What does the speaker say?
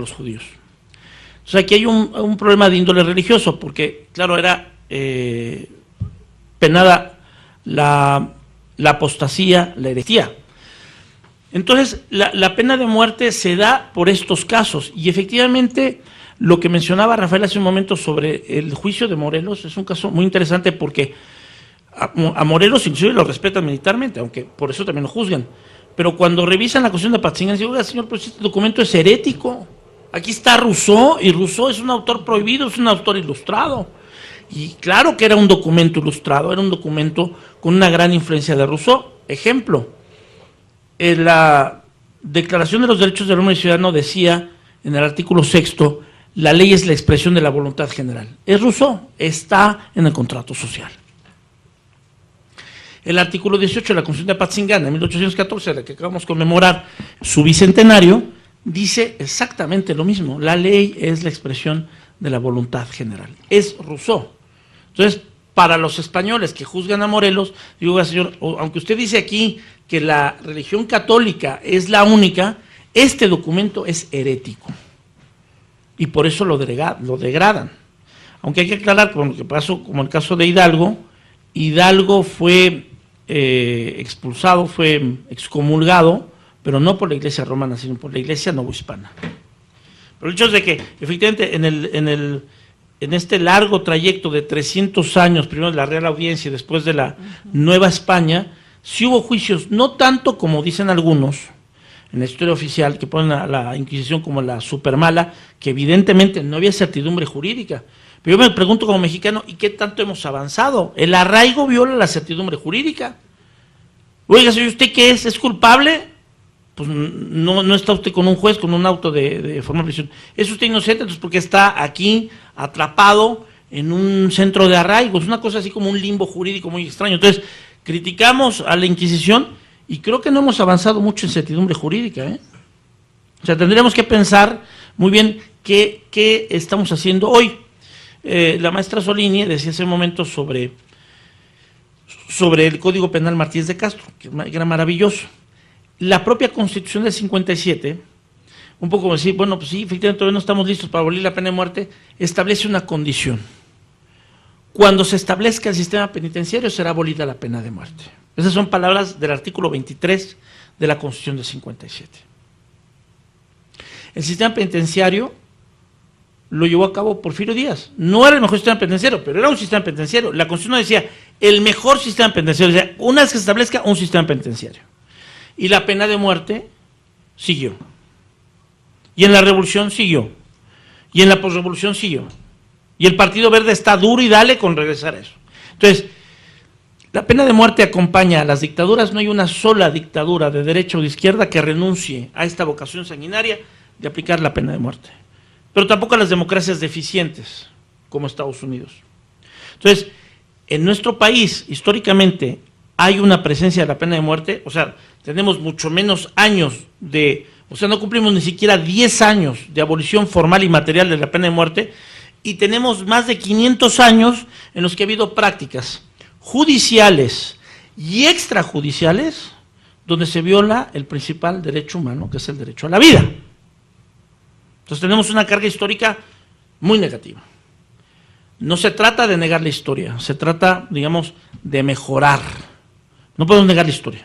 los judíos. Entonces aquí hay un problema de índole religioso, porque claro, era penada la apostasía, la herejía. Entonces la pena de muerte se da por estos casos, y efectivamente lo que mencionaba Rafael hace un momento sobre el juicio de Morelos es un caso muy interesante, porque a Morelos inclusive lo respetan militarmente, aunque por eso también lo juzgan, pero cuando revisan la cuestión de Apatzingán, dicen, oiga señor, pues este documento es herético, aquí está Rousseau, y Rousseau es un autor prohibido, es un autor ilustrado, y claro que era un documento ilustrado, era un documento con una gran influencia de Rousseau. Ejemplo, en la Declaración de los Derechos del Hombre y Ciudadano decía en el artículo 6, la ley es la expresión de la voluntad general. Es Rousseau, está en el contrato social. El artículo 18 de la Constitución de Apatzingán, de 1814, la que acabamos de conmemorar su bicentenario, dice exactamente lo mismo. La ley es la expresión de la voluntad general. Es Rousseau. Entonces, para los españoles que juzgan a Morelos, digo, señor, aunque usted dice aquí que la religión católica es la única, este documento es herético. Y por eso lo degradan. Aunque hay que aclarar, como lo que pasó, como el caso de Hidalgo, Hidalgo fue expulsado, fue excomulgado, pero no por la Iglesia romana, sino por la Iglesia novohispana. Pero el hecho es de que, efectivamente, en este largo trayecto de 300 años, primero de la Real Audiencia y después de la Nueva España, sí hubo juicios, no tanto como dicen algunos, en la historia oficial, que ponen a la Inquisición como la supermala, que evidentemente no había certidumbre jurídica. Pero yo me pregunto como mexicano, ¿y qué tanto hemos avanzado? El arraigo viola la certidumbre jurídica. Oiga, señor, ¿usted qué es? ¿Es culpable? Pues no está usted con un juez, con un auto de formal prisión. ¿Es usted inocente? Entonces, porque está aquí atrapado en un centro de arraigo. Es una cosa así como un limbo jurídico muy extraño. Entonces, criticamos a la Inquisición y creo que no hemos avanzado mucho en certidumbre jurídica, ¿eh? O sea, tendríamos que pensar muy bien qué estamos haciendo hoy. La maestra Solini decía hace un momento sobre el Código Penal Martínez de Castro, que era maravilloso. La propia Constitución del 57, un poco como decir, bueno, pues sí, efectivamente todavía no estamos listos para abolir la pena de muerte, establece una condición. Cuando se establezca el sistema penitenciario será abolida la pena de muerte. Esas son palabras del artículo 23 de la Constitución del 57. El sistema penitenciario lo llevó a cabo Porfirio Díaz. No era el mejor sistema penitenciario, pero era un sistema penitenciario. La Constitución decía, el mejor sistema penitenciario, o sea, una vez que se establezca un sistema penitenciario. Y la pena de muerte siguió. Y en la Revolución siguió. Y en la posrevolución siguió. Y el Partido Verde está duro y dale con regresar a eso. Entonces, la pena de muerte acompaña a las dictaduras. No hay una sola dictadura de derecha o de izquierda que renuncie a esta vocación sanguinaria de aplicar la pena de muerte. Pero tampoco a las democracias deficientes, como Estados Unidos. Entonces, en nuestro país, históricamente, hay una presencia de la pena de muerte, o sea, tenemos mucho menos años o sea, no cumplimos ni siquiera 10 años de abolición formal y material de la pena de muerte, y tenemos más de 500 años en los que ha habido prácticas judiciales y extrajudiciales donde se viola el principal derecho humano, que es el derecho a la vida. Entonces tenemos una carga histórica muy negativa. No se trata de negar la historia, se trata, digamos, de mejorar. No podemos negar la historia.